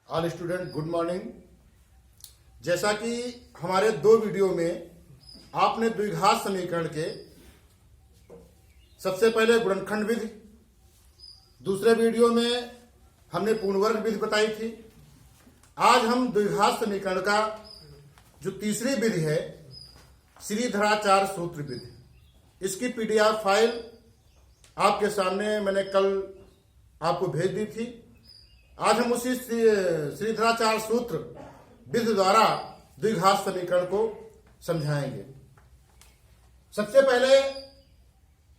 All student good morning. जैसा कि हमारे दो वीडियो में आपने द्विघात समीकरण के सबसे पहले गुणनखंड विधि, दूसरे वीडियो में हमने पूर्णवर्ग विधि बताई थी। आज हम द्विघात समीकरण का जो तीसरी विधि है श्रीधराचार्य सूत्र विधि, इसकी पीडीएफ फाइल आपके सामने मैंने कल आपको भेज दी थी। आज हम उसी श्रीधराचार्य सूत्र विधि द्वारा द्विघात समीकरण को समझाएंगे। सबसे पहले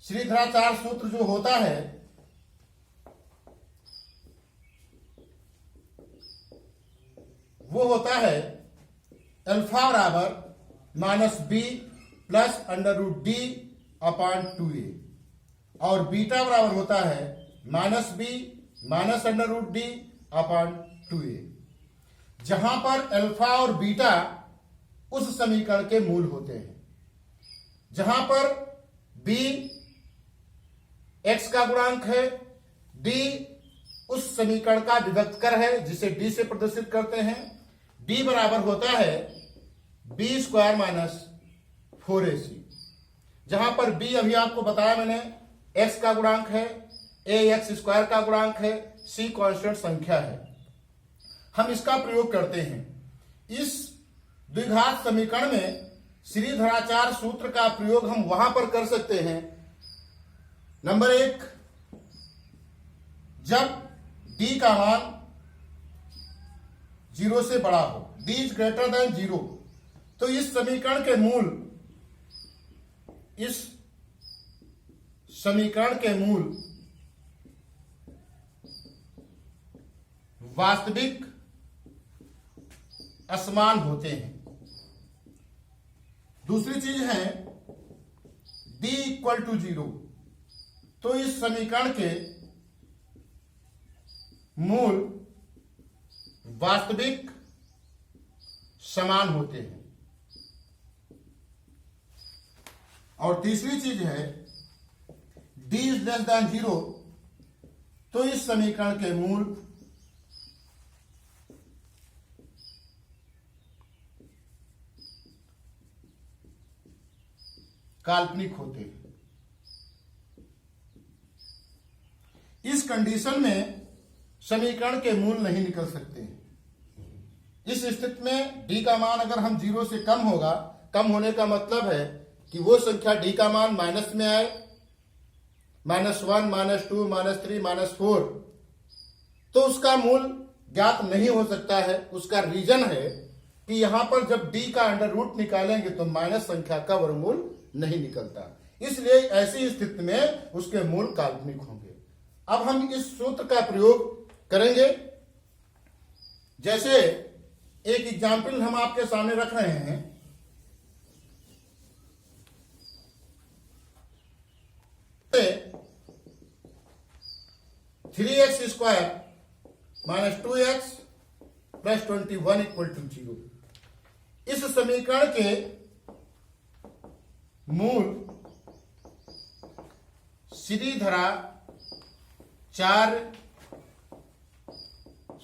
श्रीधराचार्य सूत्र जो होता है वो होता है अल्फा बराबर minus B plus under root D upon 2a और बीटा बराबर होता है minus B minus under root D upon 2a, जहां पर अल्फा और बीटा उस समीकरण के मूल होते हैं, जहां पर b x का गुणांक है, d उस समीकरण का विभक्त कर है जिसे d से प्रदर्शित करते हैं। d बराबर होता है b स्क्वायर माइनस 4ac, जहां पर b अभी आपको बताया मैंने x का गुणांक है, a x स्क्वायर का गुणांक है, c कांस्टेंट संख्या है। हम इसका प्रयोग करते हैं। इस द्विघात समीकरण में श्रीधराचार्य सूत्र का प्रयोग हम वहां पर कर सकते हैं। नंबर 1, जब d का मान 0 से बड़ा हो, d इज ग्रेटर देन 0, तो इस समीकरण के मूल वास्तविक असमान होते हैं। दूसरी चीज है d इक्वल टू 0, तो इस समीकरण के मूल वास्तविक समान होते हैं। और तीसरी चीज है d इज लेस देन 0, तो इस समीकरण के मूल काल्पनिक होते हैं। इस कंडीशन में समीकरण के मूल नहीं निकल सकते हैं। इस स्थिति में d का मान अगर हम 0 से कम होगा, कम होने का मतलब है कि वो संख्या d का मान माइनस में आए, -1, -2, -3, -4, तो उसका मूल ज्ञात नहीं हो सकता है। उसका रीजन है कि यहां पर जब d का अंडर रूट निकालेंगे तो माइनस संख्या का वर्गमूल नहीं निकलता, इसलिए ऐसी स्थिति में उसके मूल काल्पनिक होंगे। अब हम इस सूत्र का प्रयोग करेंगे। जैसे एक एग्जाम्पल हम आपके सामने रख रहे हैं। Three x square minus 2x plus 21 equal to 0, इस समीकरण के मूल श्रीधराचार्य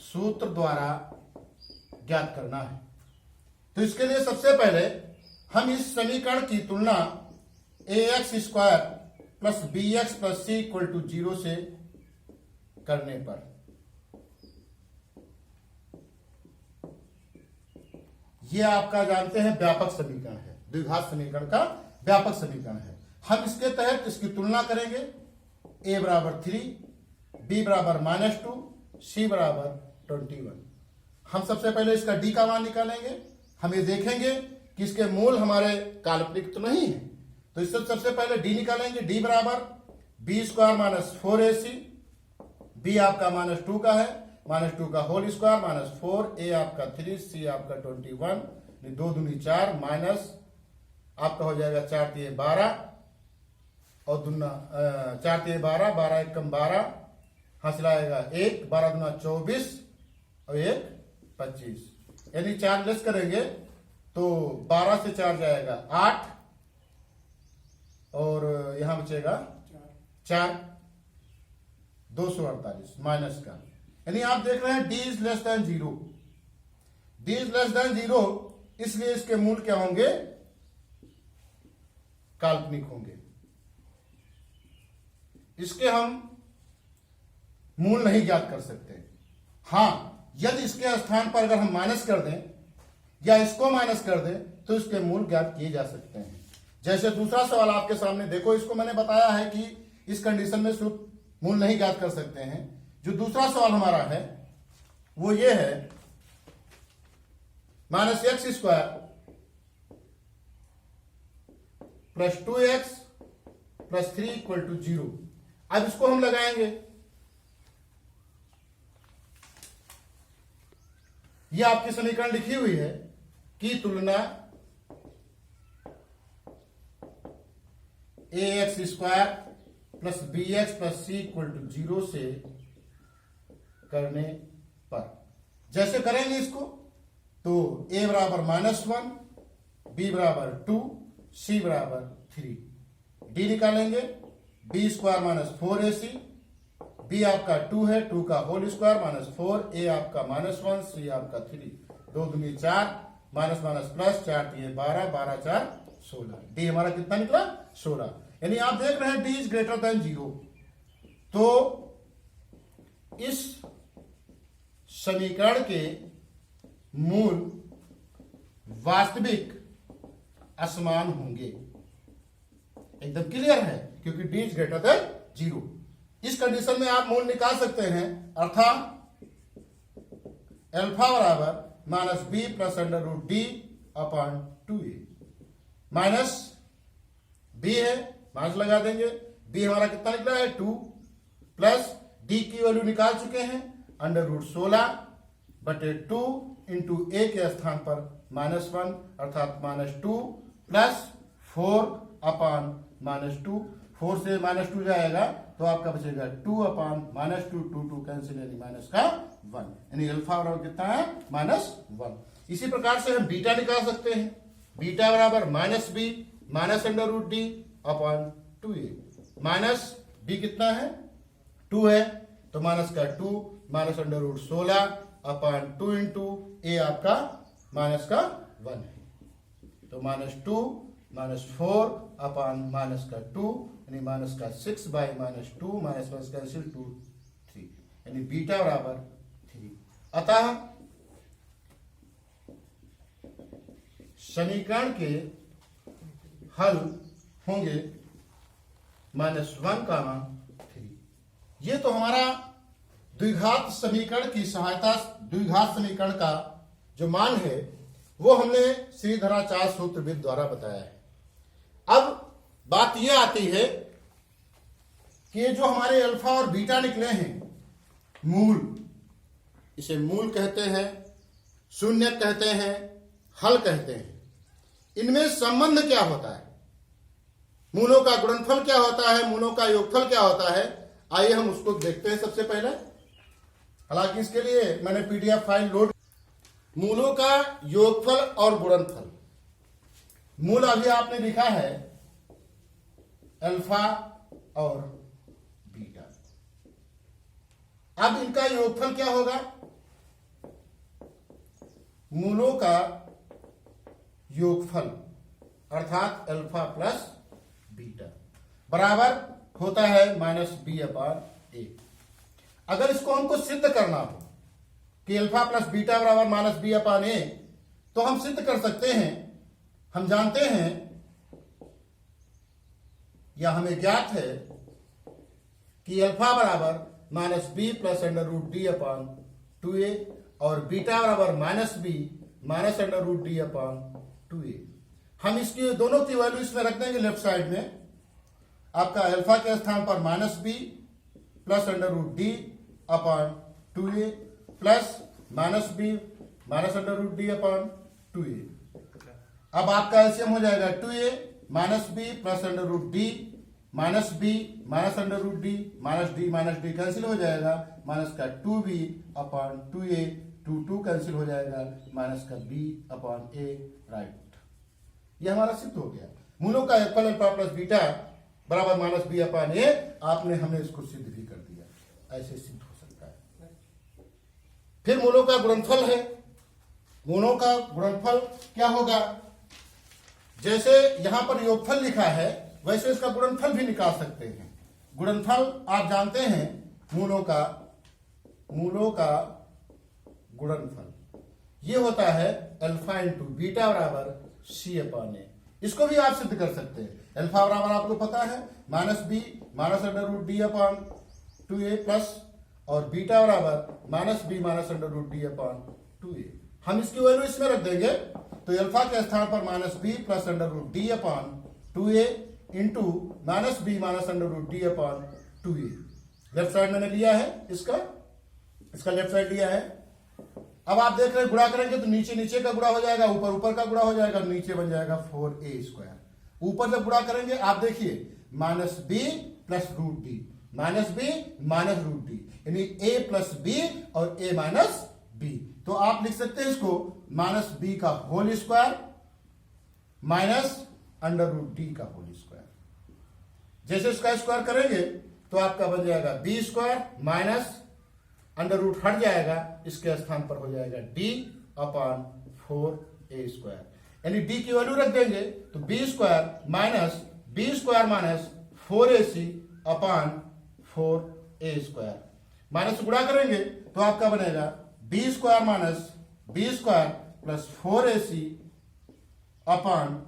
सूत्र द्वारा ज्ञात करना है। तो इसके लिए सबसे पहले हम इस समीकरण की तुलना ax square plus bx plus c equal to 0 से करने पर, यह आपका जानते हैं व्यापक समीकरण है, द्विघात समीकरण का व्यापक समीकरण है। हम इसके तहत इसकी तुलना करेंगे। a बराबर 3, b बराबर -2, c बराबर 21। हम सबसे पहले इसका d का मान निकालेंगे। हम ये देखेंगे कि इसके मूल हमारे काल्पनिक तो नहीं है, तो इससे सबसे पहले d निकालेंगे। d बराबर b square minus 4ac, b आपका -2 का है, -2 का होल स्क्वायर -4, a आपका 3, c आपका 21, 2 दूनी 4, माइनस आपका हो जाएगा 4 3 12 और दुना 4 3 12, 12 1 कम 12, हासिल आएगा 1, 12 दूना 24 और 1 25, यानी 4 लेस करेंगे तो 12 से 4 जाएगा 8 और यहां बचेगा 4, 248 माइनस का यानी आप देख रहे हैं D is less than 0, D is less than 0, इसलिए इसके मूल क्या होंगे, काल्पनिक होंगे। इसके हम मूल नहीं ज्ञात कर सकते। हां, यदि इसके स्थान पर अगर हम माइनस कर दें या इसको माइनस कर दें तो इसके मूल ज्ञात किए जा सकते हैं। जैसे दूसरा सवाल आपके सामने देखो, इसको मैंने बताया है कि इस कंडीशन में शुद्ध मूल नहीं ज्ञात कर सकते हैं। जो दूसरा सवाल हमारा है वो ये है -x² प्लस 2x प्लस 3 = 0। अब इसको हम लगाएंगे, यह आपकी समीकरण लिखी हुई है कि तुलना ax² plus bx plus c = 0 से करने पर जैसे करेंगे इसको तो a बराबर -1, b बराबर 2, c बराबर 3, d निकालेंगे b² - 4ac, b आपका 2 है, 2 का होल स्क्वायर -4, a आपका -1, c आपका 3, 2 दूनी 4, माइनस माइनस प्लस 4 3 12, 12 4 16, डी हमारा कितना निकला 16। यानी आप देख रहे हैं डी इज ग्रेटर देन 0। तो इस समीकरण के मूल वास्तविक असमान होंगे, एकदम क्लियर है, क्योंकि डी इज ग्रेटर देन 0। इस कंडीशन में आप मूल निकाल सकते हैं, अर्थात अल्फा बराबर -b plus √d/2a। Minus b है, माइनस लगा देंगे, b हमारा कितना निकला है 2, प्लस d की वैल्यू निकाल चुके हैं √16/2 इंटू a के स्थान पर -1 अर्थात -2 प्लस 4/-2, 4 से -2 जाएगा तो आपका बचेगा 2/-2, 2 कैंसिल यानी माइनस का 1, यानी अल्फा बराबर कितना है -1। इसी प्रकार से हम बीटा निकाल सकते हैं, बीटा बराबर -b √d/2a। माइनस b कितना है 2 है तो माइनस का 2 -√16/2 इंटू a आपका माइनस का 1 है, तो -2 -4/-2 यानी माइनस का 6/-2, माइनस माइनस कैंसिल 2 3, यानी बीटा बराबर 3। अतः समीकरण के हल होंगे -1, 3। ये तो हमारा द्विघात समीकरण की सहायता, द्विघात समीकरण का जो मान है वो हमने श्रीधराचार्य सूत्रविद द्वारा बताया है। अब बात यह आती है कि जो हमारे अल्फा और बीटा निकले हैं, मूल, इसे मूल कहते हैं, शून्य कहते हैं, हल कहते हैं, इनमें संबंध क्या होता है, मूलों का गुणनफल क्या होता है, मूलों का योगफल क्या होता है, आइए हम उसको देखते हैं सबसे पहले। हालांकि इसके लिए मैंने पीडीएफ फाइल लोड। मूलों का योगफल और गुणनफल, मूल अभी आपने लिखा है अल्फा और बीटा। अब इनका योगफल क्या होगा, मूलों का योगफल अर्थात अल्फा प्लस बीटा बराबर होता है -b/a। अगर इसको हमको सिद्ध करना हो कि अल्फा प्लस बीटा बराबर -b/a, तो हम सिद्ध कर सकते हैं। हम जानते हैं या हमें ज्ञात है कि अल्फा बराबर -b प्लस √d/2a और बीटा बराबर -b √d/2a। हम इसकी दोनों की वैल्यू इसमें रख देंगे लेफ्ट साइड में। आपका अल्फा के स्थान पर -b plus √d/2a plus -b √d/2a। अब आपका एलसीएम हो जाएगा 2a -b plus √d -b √d -d cancel हो जाएगा, माइनस का 2b/2a, 2 कैंसिल हो जाएगा, माइनस का b/a, राइट। ये हमारा सिद्ध हो गया। मूलों का योगफल अल्फा प्लस बीटा बराबर -b/a। हमने इसको सिद्ध भी कर दिया। ऐसे सिद्ध हो सकता है। फिर मूलों का गुणनफल है। मूलों का गुणनफल क्या होगा, जैसे यहां पर योगफल लिखा है वैसे इसका गुणनफल भी निकाल सकते हैं। गुणनफल आप जानते हैं, मूलों का गुणनफल ये होता है अल्फा इंटू बीटा बराबर सी अपॉन ए। इसको भी आप सिद्ध कर सकते हैं। अल्फा बराबर आपको पता है minus B minus under root D upon 2a plus, और बीटा बराबर minus B minus under root D upon 2a। हम इसकी वैल्यू इसमें रख देंगे, तो अल्फा के स्थान पर minus B plus under root D upon 2a into minus B minus under root D upon 2a। Left side मैंने लिया है, इसका लेफ्ट साइड लिया है। अब आप देख रहे हैं गुणा करेंगे तो नीचे नीचे का गुणा हो जाएगा, ऊपर ऊपर का गुणा हो जाएगा, नीचे बन जाएगा 4a स्क्वायर। ऊपर जब गुणा करेंगे आप देखिए minus B plus root D, minus B minus root D, यानी a प्लस बी और a माइनस बी। तो आप लिख सकते हैं इसको माइनस बी का whole square minus under root D का होल स्क्वायर। जैसे इसका स्क्वायर करेंगे तो आपका बन जाएगा B square minus under root हट जाएगा, इसके स्थान पर हो जाएगा डी अपॉन 4a स्क्वायर, यानी डी की वैल्यू रख देंगे तो B square minus 4ac upon 4a square. Minus गुणा करेंगे तो आपका बनेगा B square minus B square plus 4ac upon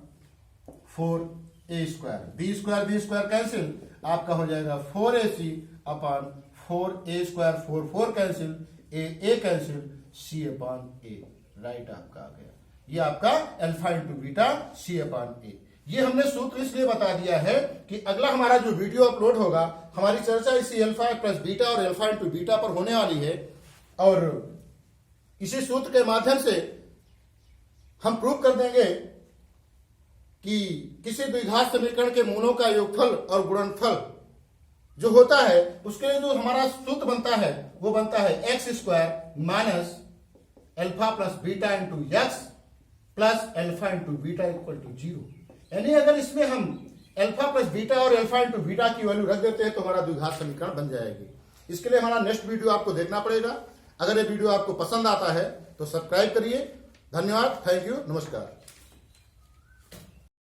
4a square. B square cancel, आपका हो जाएगा 4ac upon 4a square, 4 cancel, a cancel, c upon a। Right आपका आ गया, ये आपका alpha into beta c upon a। ये हमने सूत्र इसलिए बता दिया है कि अगला हमारा जो वीडियो अपलोड होगा, हमारी चर्चा इसी अल्फा प्लस बीटा और अल्फा इंटू बीटा पर होने वाली है, और इसी सूत्र के माध्यम से हम प्रूव कर देंगे कि किसी द्विघात समीकरण के मूलों का योगफल और गुणनफल जो होता है उसके लिए जो हमारा सूत्र बनता है वो बनता है x square minus alpha plus beta into x plus alpha into beta equal to 0। यानी अगर इसमें हम अल्फा प्लस बीटा और अल्फा इंटू बीटा की वैल्यू रख देते हैं तो हमारा द्विघात समीकरण बन जाएगी। इसके लिए हमारा नेक्स्ट वीडियो आपको देखना पड़ेगा। अगर ये वीडियो आपको पसंद आता है तो सब्सक्राइब करिए। धन्यवाद, थैंक यू, नमस्कार।